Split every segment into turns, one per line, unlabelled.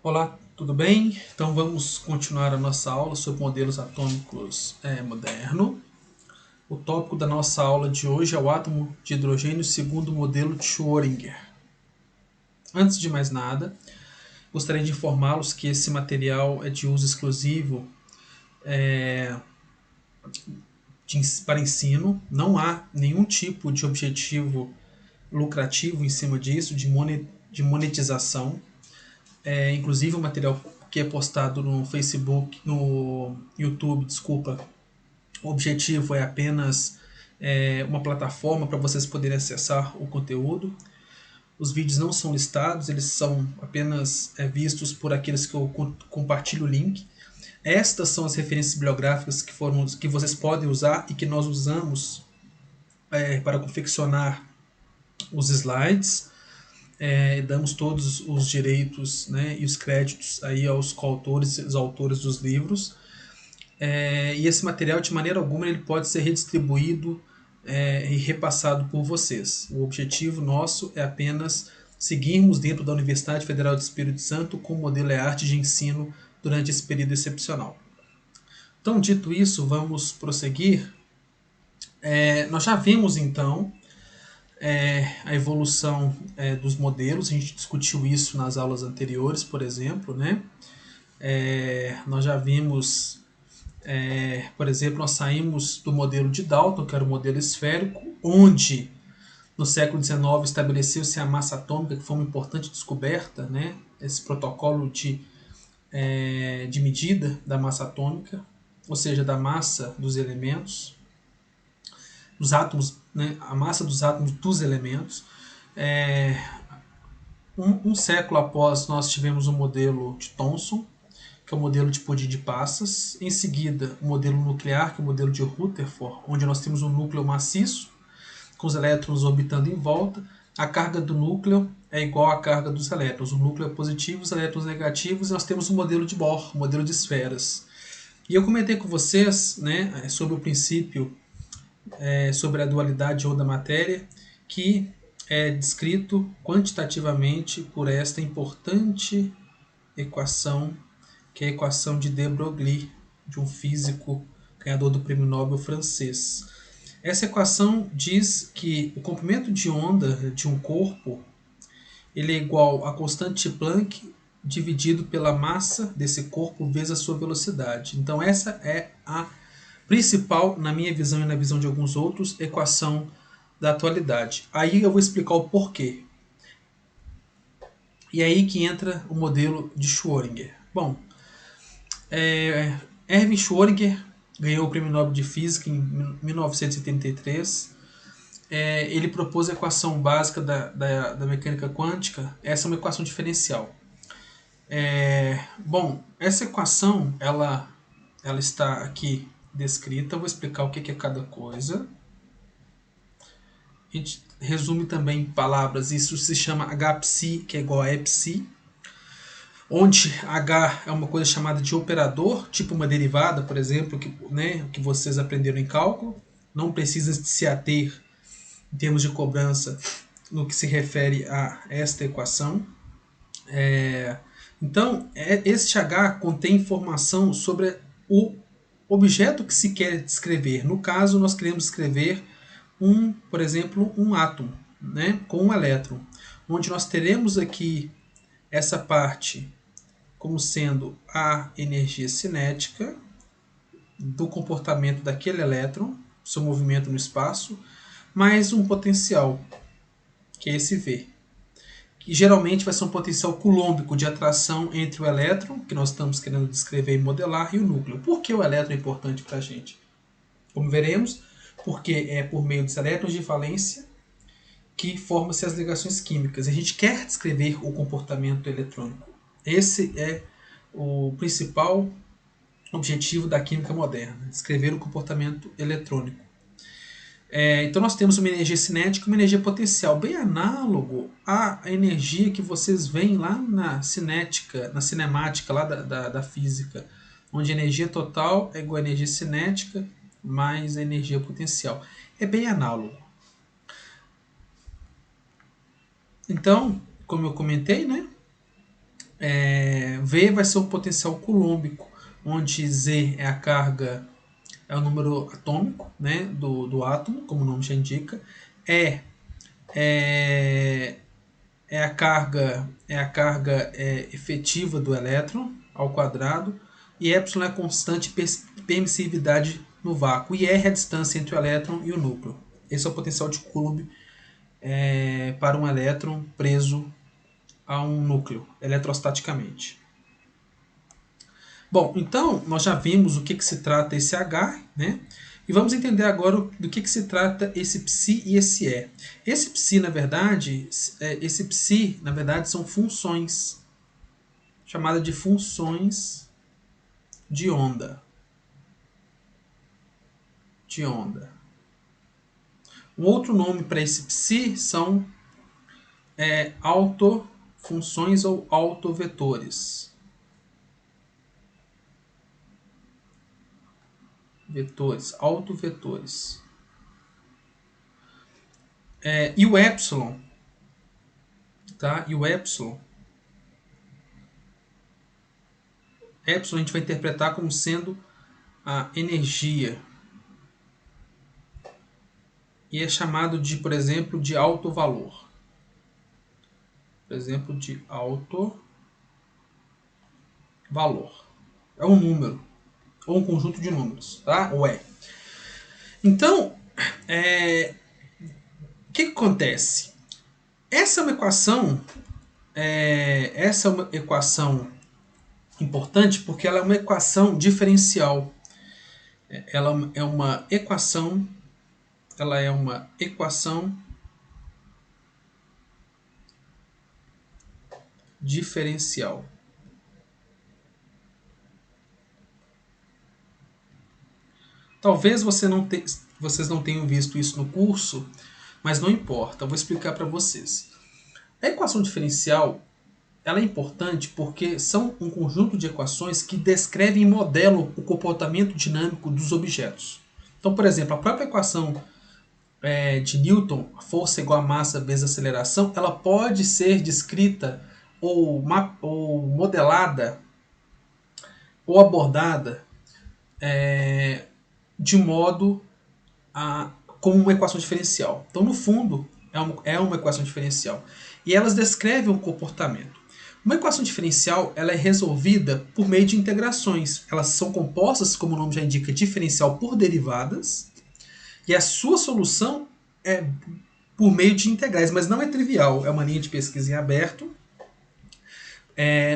Olá, tudo bem? Então vamos continuar a nossa aula sobre modelos atômicos moderno. O tópico da nossa aula de hoje é o átomo de hidrogênio segundo o modelo de Schrödinger. Antes de mais nada, gostaria de informá-los que esse material é de uso exclusivo para ensino. Não há nenhum tipo de objetivo lucrativo em cima disso, de monetização. Inclusive o material que é postado no Facebook, no YouTube, desculpa, o objetivo é apenas uma plataforma para vocês poderem acessar o conteúdo. Os vídeos não são listados, eles são apenas vistos por aqueles que eu compartilho o link. Estas são as referências bibliográficas que vocês podem usar e que nós usamos para confeccionar os slides. Damos todos os direitos, né, e os créditos aí aos coautores e os autores dos livros. E esse material, de maneira alguma, ele pode ser redistribuído e repassado por vocês. O objetivo nosso é apenas seguirmos dentro da Universidade Federal do Espírito Santo com o modelo EARTE de ensino durante esse período excepcional. Então, dito isso, vamos prosseguir. Nós já vimos, então, a evolução dos modelos, a gente discutiu isso nas aulas anteriores, por exemplo, né? Nós já vimos, por exemplo, nós saímos do modelo de Dalton, que era o modelo esférico, onde no século XIX estabeleceu-se a massa atômica, que foi uma importante descoberta, né? Esse protocolo de medida da massa atômica, ou seja, da massa dos elementos, dos átomos, né? A massa dos átomos dos elementos. Um século após, nós tivemos o modelo de Thomson, que é o modelo de Podin de Passas. Em seguida, o modelo nuclear, que é o modelo de Rutherford, onde nós temos um núcleo maciço, com os elétrons orbitando em volta. A carga do núcleo é igual à carga dos elétrons. O núcleo é positivo, os elétrons negativos, e nós temos o modelo de Bohr, o modelo de esferas. E eu comentei com vocês, né, sobre o princípio, sobre a dualidade ou da matéria, que é descrito quantitativamente por esta importante equação, que é a equação de de Broglie, de um físico ganhador do prêmio Nobel francês. Essa equação diz que o comprimento de onda de um corpo ele é igual a constante de Planck dividido pela massa desse corpo vezes a sua velocidade. Então essa é a principal, na minha visão e na visão de alguns outros, equação da atualidade. Aí eu vou explicar o porquê. E é aí que entra o modelo de Schrödinger. Bom, Erwin Schrödinger ganhou o Prêmio Nobel de Física em 1983. Ele propôs a equação básica da mecânica quântica. Essa é uma equação diferencial. Bom, essa equação ela está aqui descrita. Eu vou explicar o que é cada coisa. A gente resume também em palavras. Isso se chama Hψ, que é igual a Epsi, onde H é uma coisa chamada de operador, tipo uma derivada, por exemplo, que vocês aprenderam em cálculo. Não precisa se ater em termos de cobrança no que se refere a esta equação. Então, este H contém informação sobre o objeto que se quer descrever. No caso, nós queremos descrever por exemplo, um átomo, né, com um elétron, onde nós teremos aqui essa parte como sendo a energia cinética do comportamento daquele elétron, seu movimento no espaço, mais um potencial, que é esse V, que geralmente vai ser um potencial coulombico de atração entre o elétron, que nós estamos querendo descrever e modelar, e o núcleo. Por que o elétron é importante para a gente? Como veremos, porque é por meio dos elétrons de valência que formam-se as ligações químicas. A gente quer descrever o comportamento eletrônico. Esse é o principal objetivo da química moderna, descrever o comportamento eletrônico. Então nós temos uma energia cinética e uma energia potencial, bem análogo à energia que vocês veem lá na cinética, na cinemática lá da física, onde a energia total é igual à energia cinética mais a energia potencial. É bem análogo. Então, como eu comentei, né, V vai ser o potencial coulombico, onde Z é a carga, é o número atômico, né, do átomo, como o nome já indica. E é a carga efetiva do elétron ao quadrado, e epsilon é a constante permissividade no vácuo, e R é a distância entre o elétron e o núcleo. Esse é o potencial de Coulomb para um elétron preso a um núcleo eletrostaticamente. Bom, então nós já vimos o que se trata esse H, né? E vamos entender agora do que se trata esse psi e esse E. Esse psi, na verdade, são funções, chamadas de funções de onda. Um outro nome para esse psi são autofunções ou autovetores. Autovetores. E o epsilon, tá? Epsilon a gente vai interpretar como sendo a energia. E é chamado de, por exemplo, de alto valor. Por exemplo, de alto valor. É um número, ou um conjunto de números, tá? Ou é. Então, o que acontece? Essa é uma equação importante porque ela é uma equação diferencial. Ela é uma equação diferencial. Talvez vocês não tenham visto isso no curso, mas não importa, eu vou explicar para vocês. A equação diferencial ela é importante porque são um conjunto de equações que descrevem e modelam o comportamento dinâmico dos objetos. Então, por exemplo, a própria equação de Newton, a força igual a massa vezes a aceleração, ela pode ser descrita ou modelada ou abordada de modo como uma equação diferencial. Então, no fundo, é uma equação diferencial. E elas descrevem o comportamento. Uma equação diferencial ela é resolvida por meio de integrações. Elas são compostas, como o nome já indica, diferencial por derivadas. E a sua solução é por meio de integrais, mas não é trivial. É uma linha de pesquisa em aberto.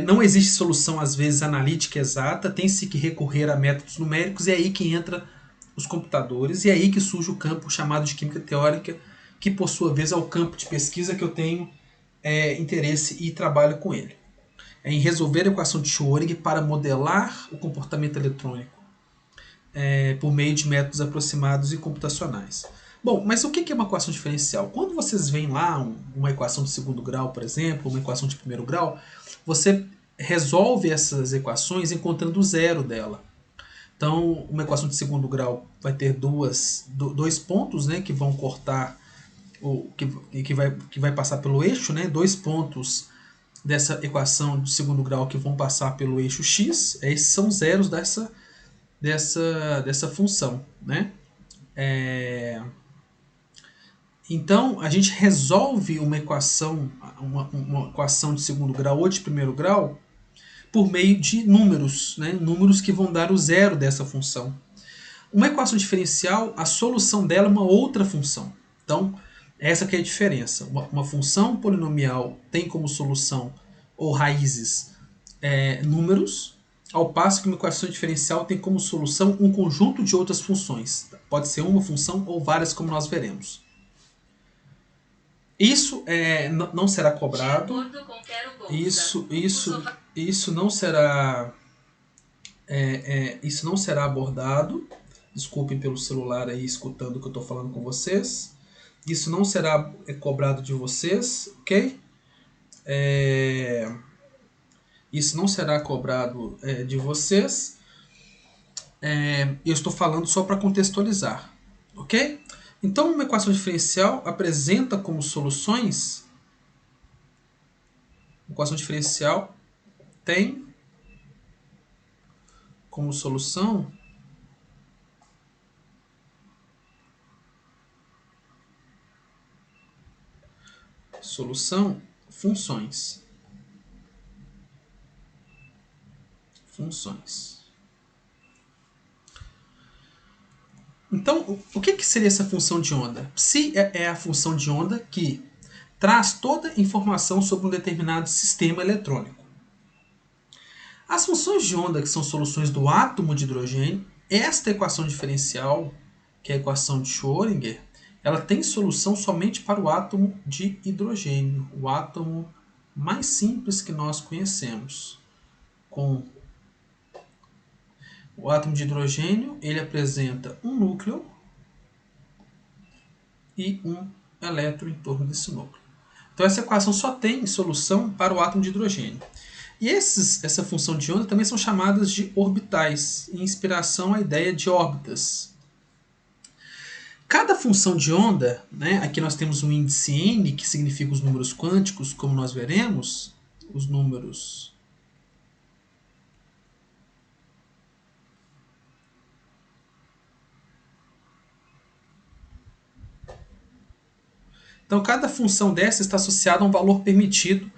Não existe solução, às vezes, analítica exata. Tem-se que recorrer a métodos numéricos. E é aí que entra os computadores. E é aí que surge o campo chamado de química teórica, que, por sua vez, é o campo de pesquisa que eu tenho interesse e trabalho com ele. Em resolver a equação de Schrödinger para modelar o comportamento eletrônico por meio de métodos aproximados e computacionais. Bom, mas o que é uma equação diferencial? Quando vocês veem lá uma equação de segundo grau, por exemplo, uma equação de primeiro grau, você resolve essas equações encontrando o zero dela. Então, uma equação de segundo grau vai ter dois pontos, né, que vão cortar, que vai passar pelo eixo, né, 2 pontos dessa equação de segundo grau que vão passar pelo eixo x. Esses são zeros dessa função, né? Então, a gente resolve uma equação de segundo grau ou de primeiro grau por meio de números, né? Números que vão dar o zero dessa função. Uma equação diferencial, a solução dela é uma outra função. Então, essa que é a diferença. Uma função polinomial tem como solução ou raízes números, ao passo que uma equação diferencial tem como solução um conjunto de outras funções. Pode ser uma função ou várias, como nós veremos. Isso não será cobrado. Isso não será abordado. Desculpem pelo celular aí escutando o que eu estou falando com vocês. Isso não será cobrado de vocês, ok? Isso não será cobrado de vocês. Eu estou falando só para contextualizar, ok? Então, uma equação diferencial apresenta como soluções. Equação diferencial tem como solução funções. Então, o que seria essa função de onda? Psi é a função de onda que traz toda a informação sobre um determinado sistema eletrônico. As funções de onda, que são soluções do átomo de hidrogênio, esta equação diferencial, que é a equação de Schrödinger, ela tem solução somente para o átomo de hidrogênio, o átomo mais simples que nós conhecemos. Com o átomo de hidrogênio, ele apresenta um núcleo e um elétron em torno desse núcleo. Então essa equação só tem solução para o átomo de hidrogênio. E essa função de onda também são chamadas de orbitais, em inspiração à ideia de órbitas. Cada função de onda, né, aqui nós temos um índice n, que significa os números quânticos, como nós veremos, os números. Então cada função dessa está associada a um valor permitido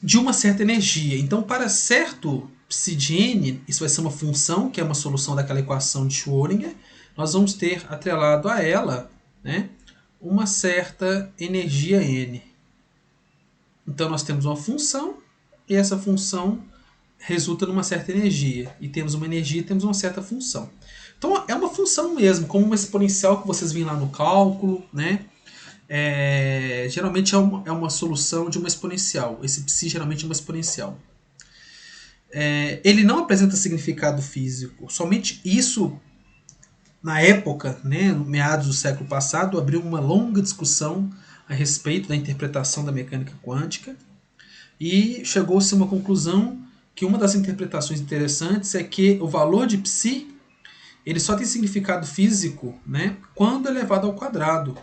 de uma certa energia. Então, para certo psi de n, isso vai ser uma função, que é uma solução daquela equação de Schrödinger, nós vamos ter atrelado a ela, né, uma certa energia n. Então, nós temos uma função, e essa função resulta numa certa energia. E temos uma energia e temos uma certa função. Então, é uma função mesmo, como uma exponencial que vocês veem lá no cálculo, né? Geralmente é uma solução de uma exponencial. Esse psi geralmente é uma exponencial. Ele não apresenta significado físico. Somente isso, na época, né, meados do século passado, abriu uma longa discussão a respeito da interpretação da mecânica quântica e chegou-se a uma conclusão que uma das interpretações interessantes é que o valor de psi ele só tem significado físico, né, quando elevado ao quadrado,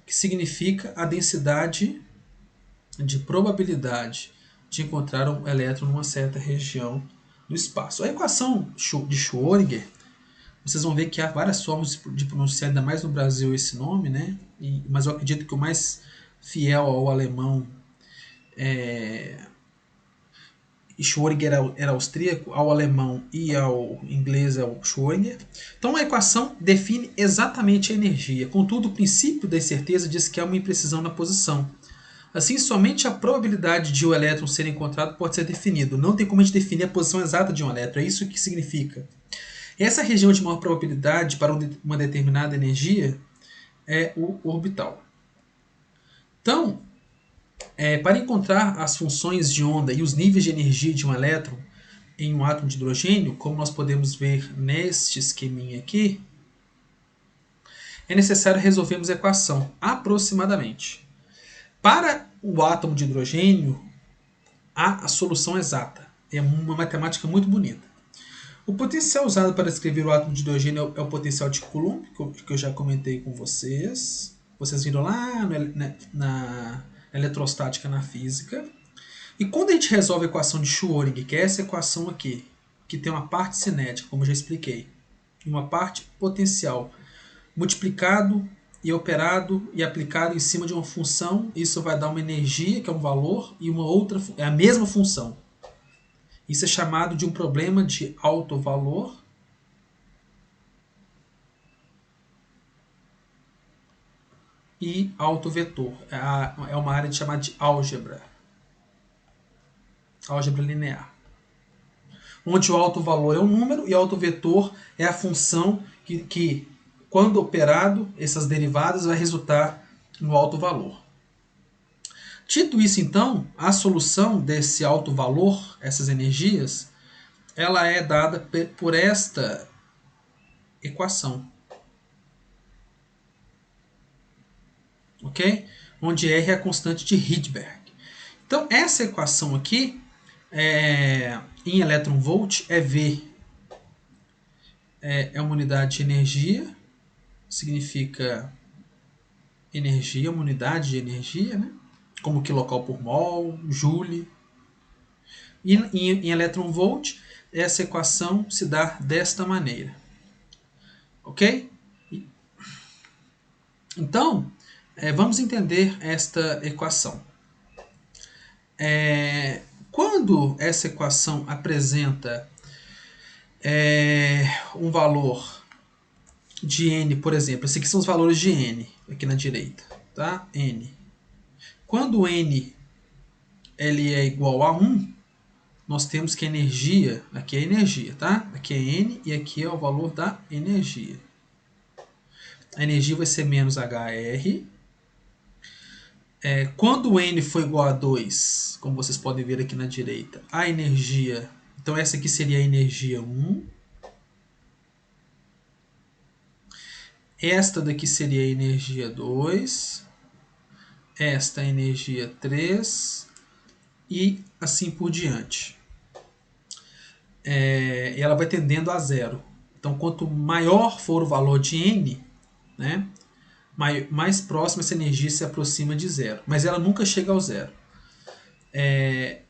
que significa a densidade de probabilidade de encontrar um elétron numa certa região do espaço. A equação de Schrödinger, vocês vão ver que há várias formas de pronunciar, ainda mais no Brasil, esse nome, né? Mas eu acredito que o mais fiel ao alemão Schrödinger era austríaco, ao alemão e ao inglês é o Schrödinger. Então a equação define exatamente a energia, contudo o princípio da incerteza diz que há uma imprecisão na posição. Assim, somente a probabilidade de o elétron ser encontrado pode ser definido. Não tem como a gente definir a posição exata de um elétron. É isso que significa. Essa região de maior probabilidade para uma determinada energia é o orbital. Então, para encontrar as funções de onda e os níveis de energia de um elétron em um átomo de hidrogênio, como nós podemos ver neste esqueminha aqui, é necessário resolvermos a equação aproximadamente. Para o átomo de hidrogênio, há a solução exata. É uma matemática muito bonita. O potencial usado para escrever o átomo de hidrogênio é o potencial de Coulomb, que eu já comentei com vocês. Vocês viram lá na eletrostática, na física. E quando a gente resolve a equação de Schrödinger, que é essa equação aqui, que tem uma parte cinética, como eu já expliquei, e uma parte potencial, multiplicado e operado e aplicado em cima de uma função, isso vai dar uma energia, que é um valor, e uma outra é a mesma função. Isso é chamado de um problema de alto valor e alto vetor. É uma área chamada de álgebra. Álgebra linear. Onde o alto valor é um número e o alto vetor é a função que quando operado, essas derivadas vai resultar no alto valor. Dito isso, então, a solução desse alto valor, essas energias, ela é dada por esta equação. Ok? Onde R é a constante de Rydberg. Então, essa equação aqui, em elétron-volt, é V. É uma unidade de energia, significa energia, uma unidade de energia, né? Como quilocal por mol, joule. E em elétron volt, essa equação se dá desta maneira. Ok? Então, vamos entender esta equação. Quando essa equação apresenta um valor de n, por exemplo, esses aqui são os valores de n, aqui na direita, tá? N. Quando n ele é igual a 1, nós temos que a energia, aqui é a energia, tá? Aqui é n e aqui é o valor da energia. A energia vai ser menos HR. Quando n for igual a 2, como vocês podem ver aqui na direita, a energia, então essa aqui seria a energia 1. Esta daqui seria a energia 2. Esta a energia 3. E assim por diante. E ela vai tendendo a zero. Então, quanto maior for o valor de n, né, mais próxima essa energia se aproxima de zero. Mas ela nunca chega ao zero.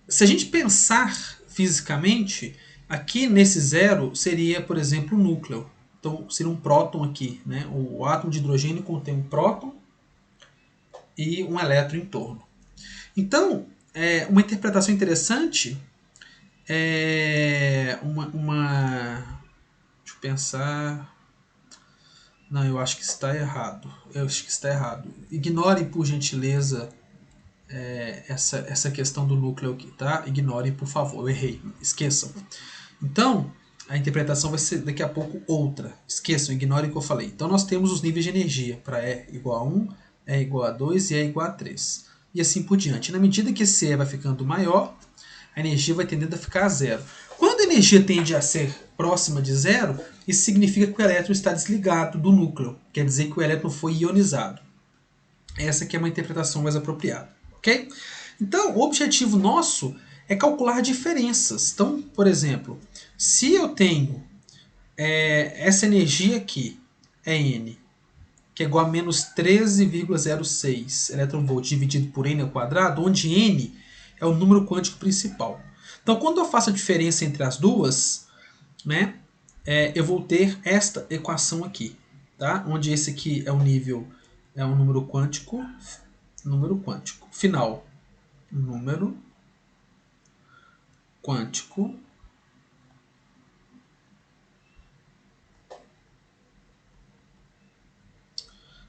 Se a gente pensar fisicamente, aqui nesse zero seria, por exemplo, o núcleo. Então, seria um próton aqui. Né? O átomo de hidrogênio contém um próton e um elétron em torno. Então, uma interpretação interessante deixa eu pensar. Não, eu acho que está errado. Ignorem, por gentileza, essa questão do núcleo aqui, tá? Ignorem, por favor. Eu errei. Esqueçam. Então, a interpretação vai ser daqui a pouco outra. Esqueçam, ignorem o que eu falei. Então, nós temos os níveis de energia para E igual a 1, E igual a 2 e E igual a 3. E assim por diante. Na medida que esse E vai ficando maior, a energia vai tendendo a ficar a zero. Quando a energia tende a ser próxima de zero, isso significa que o elétron está desligado do núcleo. Quer dizer que o elétron foi ionizado. Essa aqui é uma interpretação mais apropriada. Ok? Então, o objetivo nosso é calcular diferenças. Então, por exemplo, se eu tenho essa energia aqui, é N, que é igual a menos 13,06 elétron-volt dividido por N ao quadrado, onde N é o número quântico principal. Então, quando eu faço a diferença entre as duas, né, eu vou ter esta equação aqui, tá? Onde esse aqui é o nível, é um número quântico final, número quântico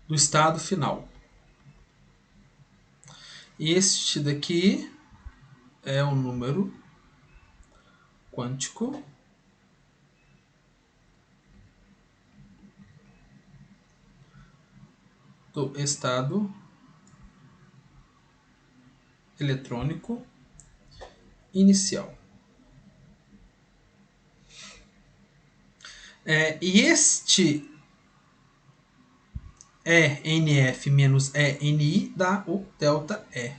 do estado final. E este daqui é o número quântico do estado eletrônico inicial. E este ENF menos ENI dá o delta E.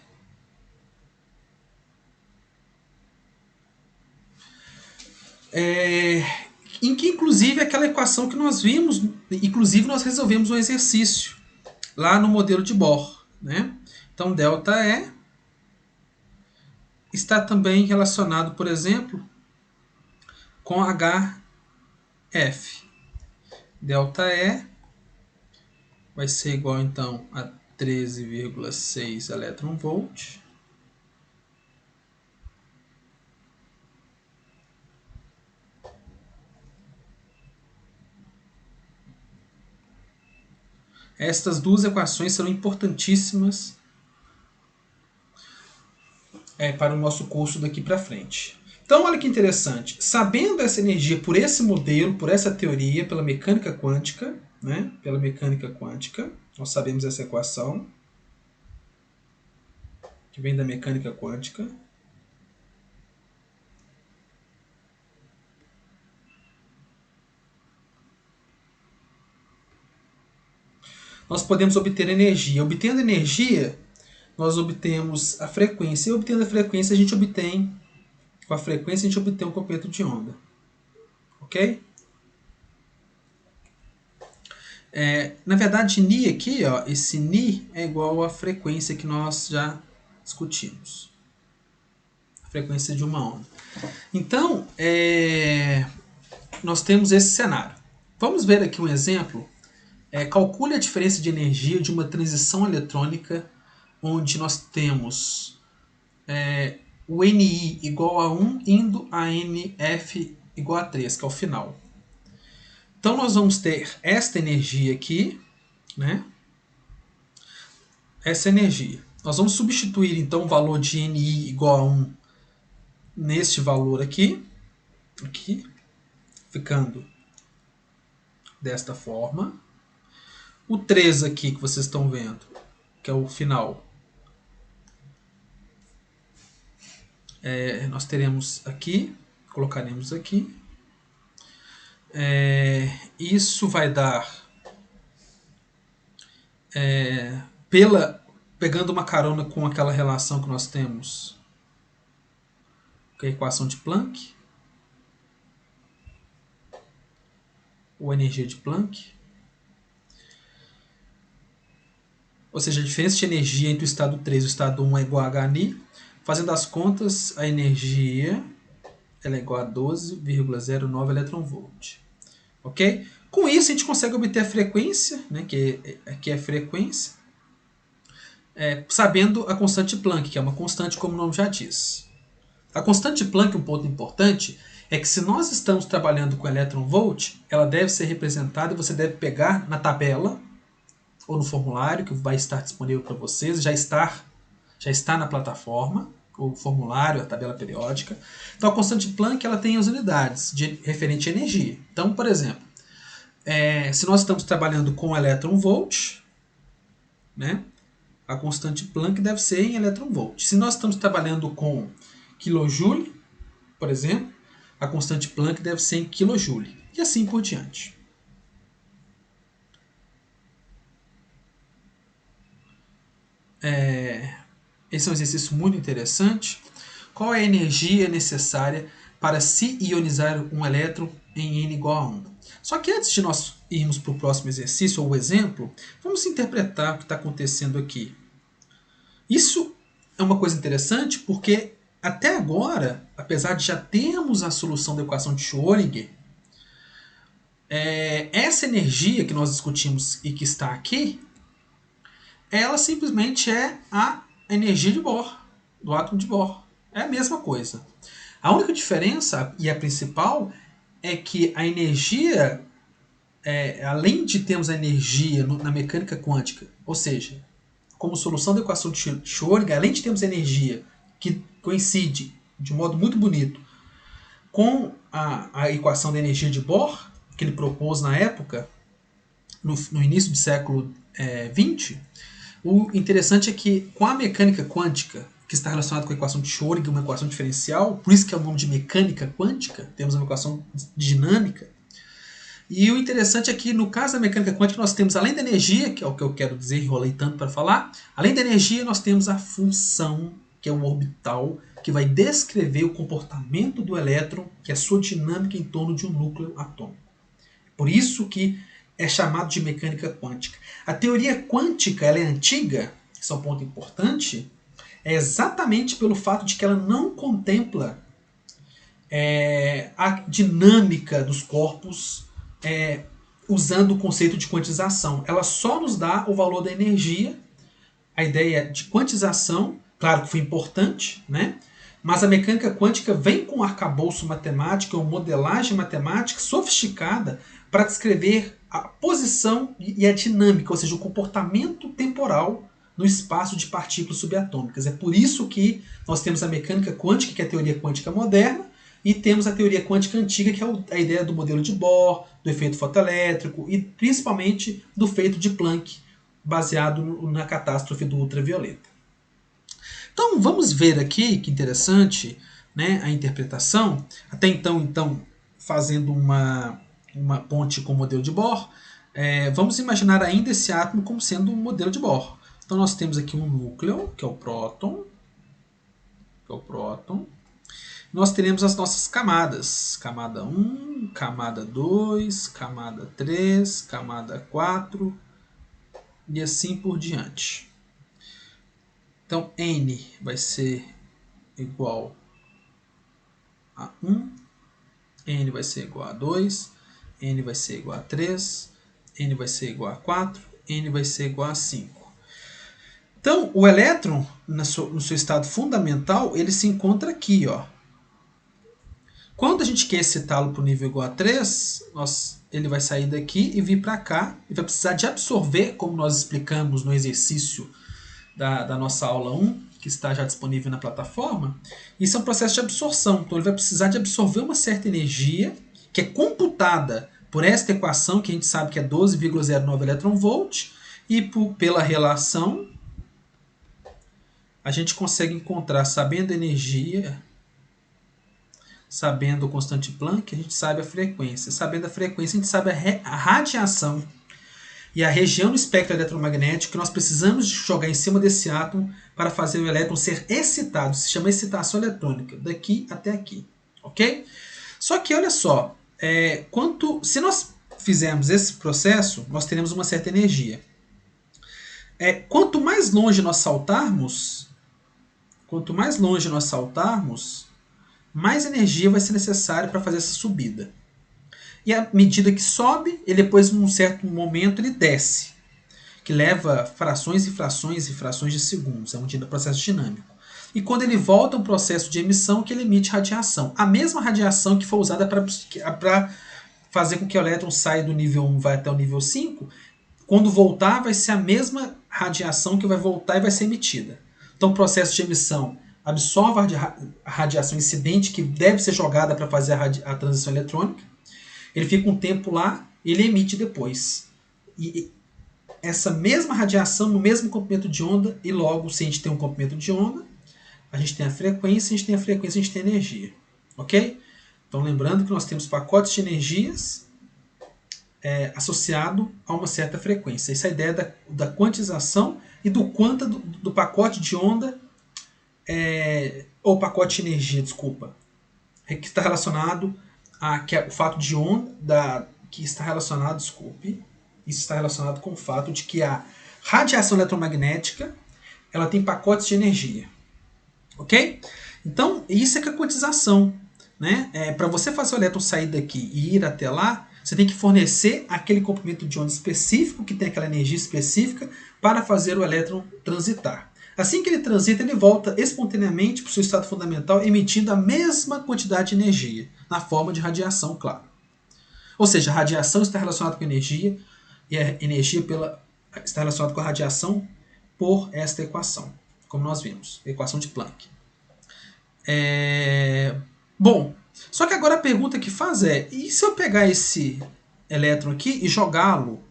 Em que, inclusive, aquela equação que nós vimos, inclusive nós resolvemos um exercício lá no modelo de Bohr. Né? Então, delta E está também relacionado, por exemplo, com HF. Delta E vai ser igual, então, a 13,6 elétron-volt Estas duas equações serão importantíssimas para o nosso curso daqui para frente. Então, olha que interessante. Sabendo essa energia por esse modelo, por essa teoria, pela mecânica quântica, né? Pela mecânica quântica, nós sabemos essa equação, que vem da mecânica quântica. Nós podemos obter energia. Obtendo energia, nós obtemos a frequência. E obtendo a frequência, a gente obtém, com a frequência, a gente obtém um comprimento de onda. Ok? Na verdade, Ni aqui, ó, esse Ni é igual à frequência que nós já discutimos. frequência de uma onda. Então, nós temos esse cenário. Vamos ver aqui um exemplo. Calcule a diferença de energia de uma transição eletrônica onde nós temos o NI igual a 1 indo a NF igual a 3, que é o final. Então nós vamos ter esta energia aqui, né? Essa energia. Nós vamos substituir então o valor de NI igual a 1 neste valor aqui, ficando desta forma. O 3 aqui que vocês estão vendo, que é o final, nós teremos aqui, colocaremos aqui. Isso vai dar, pegando uma carona com aquela relação que nós temos, que é a equação de Planck, ou energia de Planck. Ou seja, a diferença de energia entre o estado 3 e o estado 1 é igual a HNI. Fazendo as contas, a energia ela é igual a 12,09 eletronvolt. Ok? Com isso, a gente consegue obter a frequência, né, que aqui é a frequência, sabendo a constante de Planck, que é uma constante, como o nome já diz. A constante de Planck, um ponto importante, é que se nós estamos trabalhando com eletronvolt, ela deve ser representada e você deve pegar na tabela ou no formulário que vai estar disponível para vocês, já está na plataforma, o formulário, a tabela periódica. Então a constante de Planck ela tem as unidades referente à energia. Então, por exemplo, se nós estamos trabalhando com eletronvolt, né, a constante de Planck deve ser em eletronvolt. Se nós estamos trabalhando com quilojoule, por exemplo, a constante de Planck deve ser em quilojoule. E assim por diante. Esse é um exercício muito interessante. Qual é a energia necessária para se ionizar um elétron em N igual a 1? Só que antes de nós irmos para o próximo exercício ou exemplo, vamos interpretar o que está acontecendo aqui. Isso é uma coisa interessante porque até agora, apesar de já termos a solução da equação de Schrödinger, essa energia que nós discutimos e que está aqui, ela simplesmente é a energia de Bohr, do átomo de Bohr. É a mesma coisa. A única diferença, e a principal, é que a energia, além de termos a energia na mecânica quântica, ou seja, como solução da equação de Schrödinger, além de termos a energia que coincide de um modo muito bonito com a equação da energia de Bohr, que ele propôs na época, no início do século XX, o interessante é que com a mecânica quântica, que está relacionada com a equação de Schrödinger, uma equação diferencial, por isso que é o nome de mecânica quântica, temos uma equação dinâmica. E o interessante é que no caso da mecânica quântica nós temos, além da energia, que é o que eu quero dizer, enrolei tanto para falar, além da energia nós temos a função, que é um orbital, que vai descrever o comportamento do elétron, que é a sua dinâmica em torno de um núcleo atômico. Por isso que é chamado de mecânica quântica. A teoria quântica ela é antiga, isso é um ponto importante, exatamente pelo fato de que ela não contempla a dinâmica dos corpos usando o conceito de quantização. Ela só nos dá o valor da energia, a ideia de quantização, claro que foi importante, né? Mas a mecânica quântica vem com um arcabouço matemático, uma modelagem matemática sofisticada para descrever a posição e a dinâmica, ou seja, o comportamento temporal no espaço de partículas subatômicas. É por isso que nós temos a mecânica quântica, que é a teoria quântica moderna, e temos a teoria quântica antiga, que é a ideia do modelo de Bohr, do efeito fotoelétrico e principalmente do efeito de Planck, baseado na catástrofe do ultravioleta. Então vamos ver aqui, que interessante, né, a interpretação. Até então fazendo uma ponte com o modelo de Bohr, vamos imaginar ainda esse átomo como sendo um modelo de Bohr. Então nós temos aqui um núcleo, que é o próton. Nós teremos as nossas camadas. Camada 1, camada 2, camada 3, camada 4 e assim por diante. Então N vai ser igual 1, N vai ser igual a 2, N vai ser igual a 3, N vai ser igual a 4, N vai ser igual a 5. Então, o elétron, no seu estado fundamental, ele se encontra aqui, ó. Quando a gente quer excitá-lo para o nível igual a 3, ele vai sair daqui e vir para cá, e vai precisar de absorver, como nós explicamos no exercício da nossa aula 1, que está já disponível na plataforma. Isso é um processo de absorção, então ele vai precisar de absorver uma certa energia, que é computada por esta equação, que a gente sabe que é 12,09 elétron-volt, e pela relação, a gente consegue encontrar, sabendo a energia, sabendo o constante Planck, a gente sabe a frequência. Sabendo a frequência, a gente sabe a radiação e a região do espectro eletromagnético que nós precisamos jogar em cima desse átomo para fazer o elétron ser excitado. Se chama excitação eletrônica, daqui até aqui. Ok? Só que, olha só, se nós fizermos esse processo, nós teremos uma certa energia. Quanto mais longe nós saltarmos, mais energia vai ser necessária para fazer essa subida. E à medida que sobe, ele depois, num certo momento, ele desce, que leva frações e frações e frações de segundos. É um processo dinâmico. E quando ele volta, é um processo de emissão que ele emite radiação. A mesma radiação que foi usada para fazer com que o elétron saia do nível 1 e vai até o nível 5, quando voltar, vai ser a mesma radiação que vai voltar e vai ser emitida. Então, o processo de emissão absorve a radiação incidente que deve ser jogada para fazer a transição eletrônica. Ele fica um tempo lá e ele emite depois. E essa mesma radiação no mesmo comprimento de onda, e logo, se a gente tem um comprimento de onda, a gente tem a frequência, a gente tem a energia. Ok? Então, lembrando que nós temos pacotes de energias associado a uma certa frequência. Essa é a ideia da quantização e do quanta do pacote de onda, ou pacote de energia, desculpa, que está relacionado o fato de onda, que está relacionado, isso está relacionado com o fato de que a radiação eletromagnética ela tem pacotes de energia. Ok? Então, isso é que é a quantização. Né? Para você fazer o elétron sair daqui e ir até lá, você tem que fornecer aquele comprimento de onda específico, que tem aquela energia específica, para fazer o elétron transitar. Assim que ele transita, ele volta espontaneamente para o seu estado fundamental, emitindo a mesma quantidade de energia, na forma de radiação, claro. Ou seja, a radiação está relacionada com a energia, e a energia está relacionada com a radiação por esta equação, como nós vimos, a equação de Planck. Bom, só que agora a pergunta que faz e se eu pegar esse elétron aqui e jogá-lo,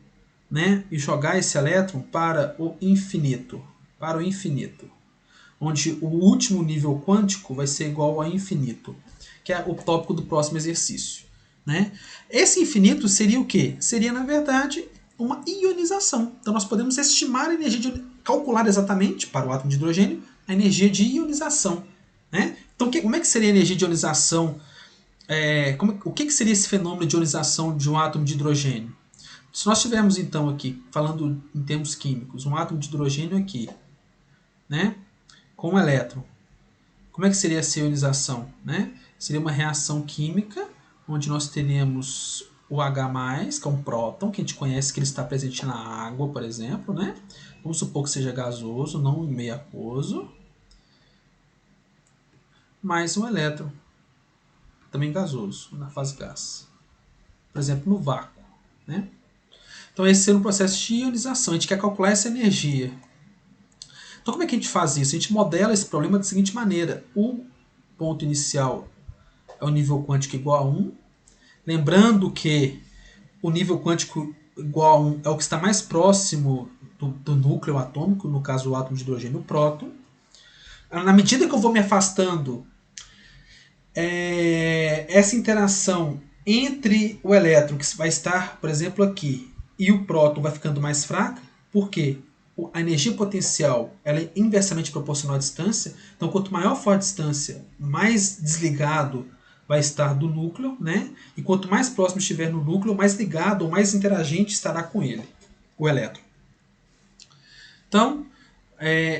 né, e jogar esse elétron para o infinito, onde o último nível quântico vai ser igual a infinito, que é o tópico do próximo exercício. Né? Esse infinito seria o quê? Seria, na verdade, uma ionização. Então nós podemos estimar a energia, calcular exatamente, para o átomo de hidrogênio, a energia de ionização. Né? Então como é que seria a energia de ionização? O que seria esse fenômeno de ionização de um átomo de hidrogênio? Se nós tivermos então aqui, falando em termos químicos, um átomo de hidrogênio aqui, né, com um elétron, como é que seria essa ionização? Né? Seria uma reação química, onde nós teremos o H+, que é um próton, que a gente conhece que ele está presente na água, por exemplo. Né? Vamos supor que seja gasoso, não meio aquoso. Mais um elétron, também gasoso, na fase gás. Por exemplo, no vácuo. Né? Então esse seria um processo de ionização. A gente quer calcular essa energia. Então como é que a gente faz isso? A gente modela esse problema da seguinte maneira. O ponto inicial é o nível quântico igual a 1. Lembrando que o nível quântico igual a 1 é o que está mais próximo do núcleo atômico, no caso o átomo de hidrogênio, o próton. Na medida que eu vou me afastando, essa interação entre o elétron, que vai estar, por exemplo, aqui, e o próton vai ficando mais fraca. Por quê? A energia potencial ela é inversamente proporcional à distância. Então, quanto maior for a distância, mais desligado vai estar do núcleo. Né? E quanto mais próximo estiver no núcleo, mais ligado ou mais interagente estará com ele, o elétron. Então,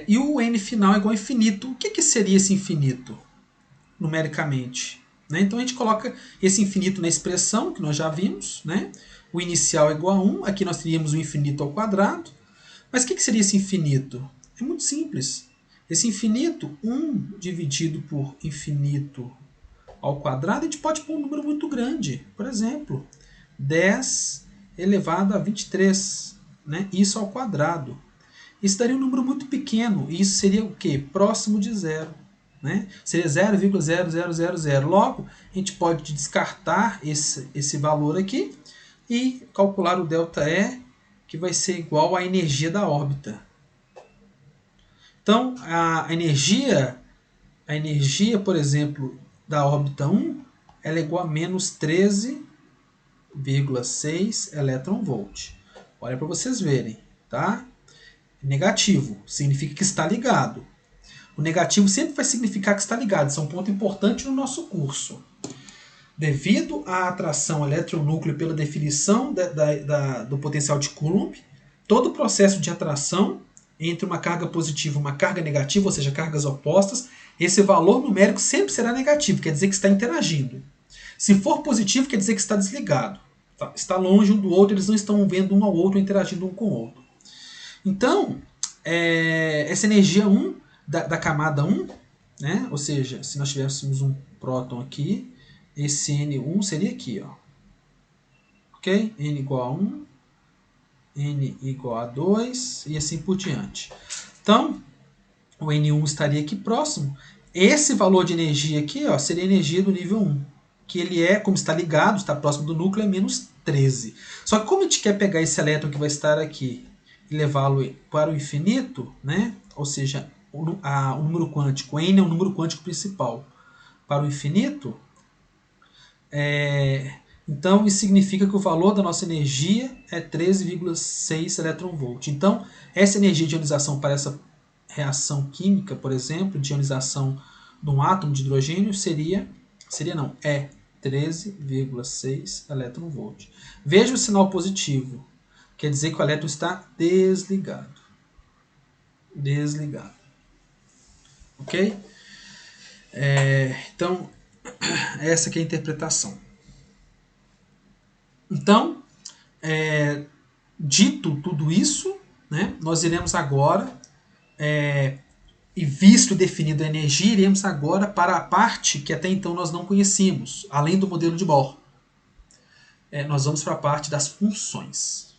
e o N final é igual a infinito. O que seria esse infinito, numericamente? né? Então a gente coloca esse infinito na expressão, que nós já vimos, né? O inicial é igual a 1, aqui nós teríamos o infinito ao quadrado. Mas o que seria esse infinito? É muito simples. Esse infinito, 1 dividido por infinito ao quadrado, a gente pode pôr um número muito grande. Por exemplo, 10 elevado a 23, né? Isso ao quadrado. Isso daria um número muito pequeno, e isso seria o quê? Próximo de zero. Né? Seria 0,0000. Logo, a gente pode descartar esse valor aqui e calcular o ΔE, que vai ser igual à energia da órbita. Então, a energia, por exemplo, da órbita 1, ela é igual a menos 13,6 elétron-volt. Olha para vocês verem, tá? Negativo significa que está ligado. O negativo sempre vai significar que está ligado. Isso é um ponto importante no nosso curso. Devido à atração eletronúcleo pela definição do potencial de Coulomb, todo o processo de atração entre uma carga positiva e uma carga negativa, ou seja, cargas opostas, esse valor numérico sempre será negativo, quer dizer que está interagindo. Se for positivo, quer dizer que está desligado. Está longe um do outro, eles não estão vendo um ao outro, interagindo um com o outro. Então, essa energia 1 da camada 1, né? Ou seja, se nós tivéssemos um próton aqui, esse N1 seria aqui, ó. Ok? N igual a 1, N igual a 2 e assim por diante. Então, o N1 estaria aqui próximo. Esse valor de energia aqui, ó, seria a energia do nível 1. Que ele é, como está ligado, está próximo do núcleo, é menos 13. Só que como a gente quer pegar esse elétron que vai estar aqui e levá-lo para o infinito, né? Ou seja, o número quântico, N é o número quântico principal, para o infinito, então isso significa que o valor da nossa energia é 13,6 elétron-volt. Então, essa energia de ionização para essa reação química, por exemplo, de ionização de um átomo de hidrogênio é 13,6 elétron-volt. Veja o sinal positivo. Quer dizer que o elétron está desligado. Desligado. Ok? Então, essa aqui é a interpretação. Então, dito tudo isso, né, nós iremos agora, e visto e definido a energia, iremos agora para a parte que até então nós não conhecíamos, além do modelo de Bohr. Nós vamos para a parte das funções.